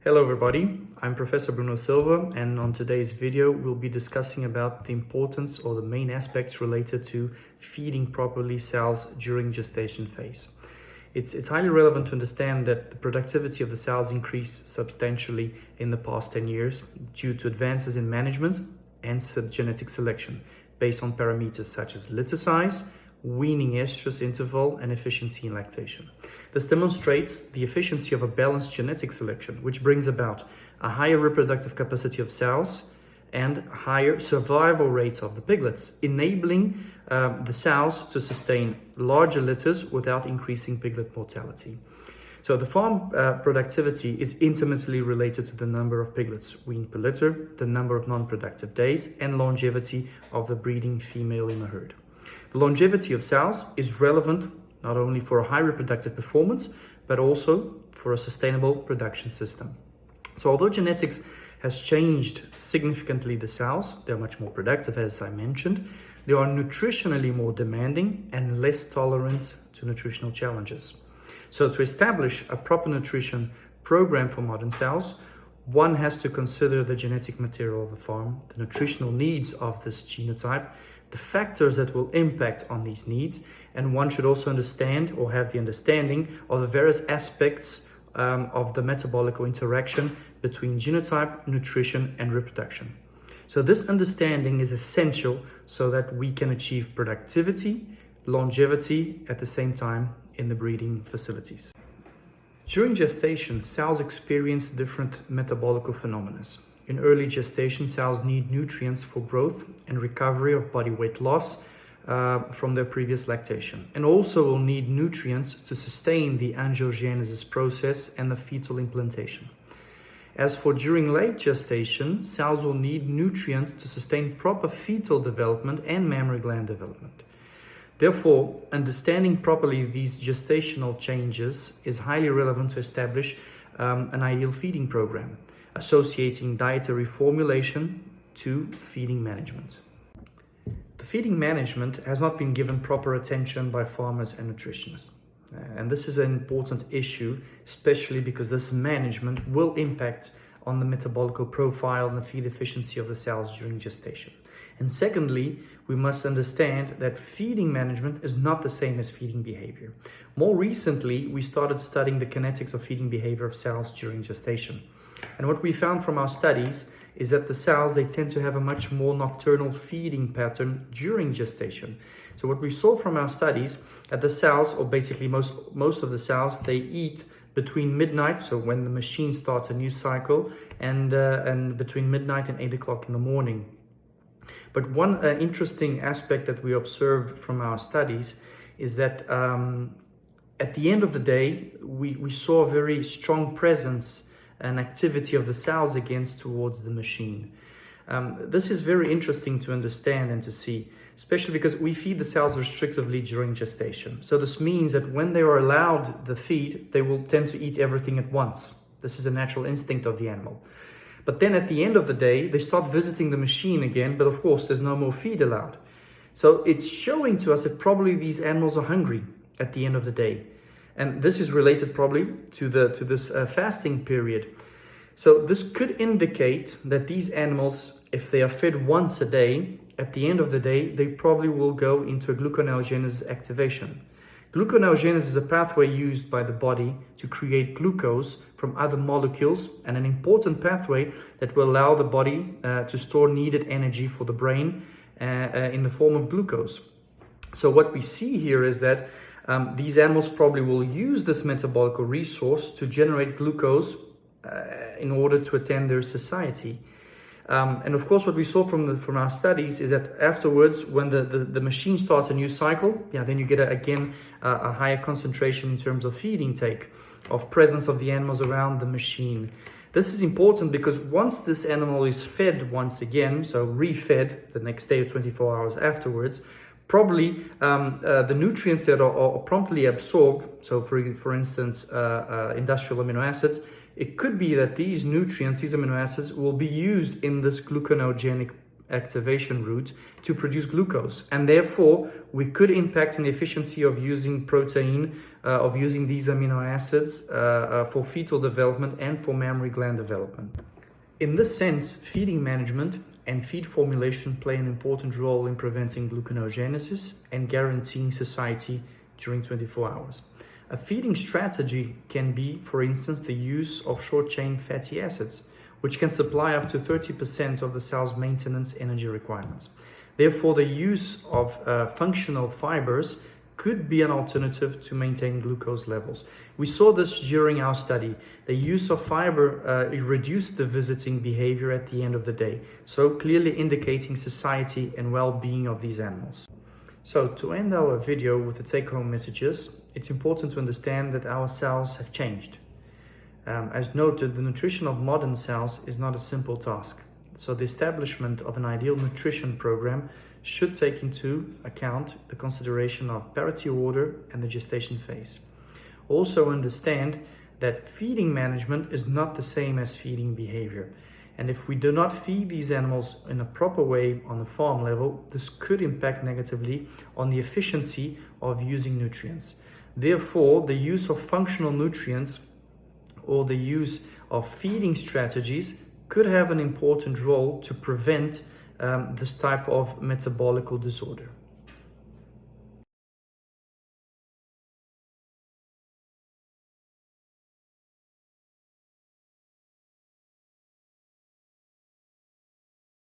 Hello everybody, I'm Professor Bruno Silva, and on today's video we'll be discussing about the importance or the main aspects related to feeding properly sows during gestation phase. It's highly relevant to understand that the productivity of the sows increased substantially in the past 10 years due to advances in management and genetic selection based on parameters such as litter size, weaning estrus interval, and efficiency in lactation. This demonstrates the efficiency of a balanced genetic selection, which brings about a higher reproductive capacity of sows and higher survival rates of the piglets, enabling the sows to sustain larger litters without increasing piglet mortality. So the farm productivity is intimately related to the number of piglets weaned per litter, the number of non-productive days, and longevity of the breeding female in the herd. The longevity of sows is relevant not only for a high reproductive performance, but also for a sustainable production system. So although genetics has changed significantly the sows, they're much more productive, as I mentioned, they are nutritionally more demanding and less tolerant to nutritional challenges. So to establish a proper nutrition program for modern sows, one has to consider the genetic material of the farm, the nutritional needs of this genotype, the factors that will impact on these needs, and one should also understand or have the understanding of the various aspects of the metabolic interaction between genotype, nutrition, and reproduction. So this understanding is essential so that we can achieve productivity, longevity at the same time in the breeding facilities. During gestation, sows experience different metabolic phenomena. In early gestation, sows need nutrients for growth and recovery of body weight loss from their previous lactation, and also will need nutrients to sustain the angiogenesis process and the fetal implantation. As for during late gestation, sows will need nutrients to sustain proper fetal development and mammary gland development. Therefore, understanding properly these gestational changes is highly relevant to establish an ideal feeding program, associating dietary formulation to feeding management. The feeding management has not been given proper attention by farmers and nutritionists. And this is an important issue, especially because this management will impact on the metabolic profile and the feed efficiency of the sows during gestation. And secondly, we must understand that feeding management is not the same as feeding behavior. More recently, we started studying the kinetics of feeding behavior of sows during gestation. And what we found from our studies is that the sows, they tend to have a much more nocturnal feeding pattern during gestation. So what we saw from our studies, that the sows, or basically most of the sows, they eat between midnight, so when the machine starts a new cycle, and between midnight and 8 o'clock in the morning. But one interesting aspect that we observed from our studies is that at the end of the day, we saw a very strong presence and activity of the sows against towards the machine. This is very interesting to understand and to see, especially because we feed the sows restrictively during gestation. So this means that when they are allowed the feed, they will tend to eat everything at once. This is a natural instinct of the animal. But then at the end of the day, they start visiting the machine again, but of course there's no more feed allowed. So it's showing to us that probably these animals are hungry at the end of the day. And this is related probably to this fasting period. So this could indicate that these animals, if they are fed once a day, at the end of the day, they probably will go into a gluconeogenesis activation. Gluconeogenesis is a pathway used by the body to create glucose from other molecules, and an important pathway that will allow the body to store needed energy for the brain in the form of glucose. So what we see here is that these animals probably will use this metabolic resource to generate glucose in order to attend their satiety. And of course, what we saw from our studies is that afterwards, when the machine starts a new cycle, then you get a higher concentration in terms of feed intake, of presence of the animals around the machine. This is important because once this animal is fed once again, so refed the next day or 24 hours afterwards, probably the nutrients that are promptly absorbed, so for instance, industrial amino acids, it could be that these nutrients, these amino acids, will be used in this gluconeogenic activation route to produce glucose, and therefore we could impact on the efficiency of using protein, of using these amino acids for fetal development and for mammary gland development. In this sense, feeding management and feed formulation play an important role in preventing gluconeogenesis and guaranteeing satiety during 24 hours. A feeding strategy can be, for instance, the use of short-chain fatty acids, which can supply up to 30% of the cell's maintenance energy requirements. Therefore, the use of functional fibers could be an alternative to maintain glucose levels. We saw this during our study. The use of fiber reduced the visiting behavior at the end of the day, so clearly indicating satiety and well-being of these animals. So to end our video with the take-home messages, it's important to understand that our cells have changed. As noted, the nutrition of modern cells is not a simple task. So the establishment of an ideal nutrition program should take into account the consideration of parity order and the gestation phase. Also understand that feeding management is not the same as feeding behavior. And if we do not feed these animals in a proper way on the farm level, this could impact negatively on the efficiency of using nutrients. Therefore, the use of functional nutrients or the use of feeding strategies could have an important role to prevent this type of metabolic disorder.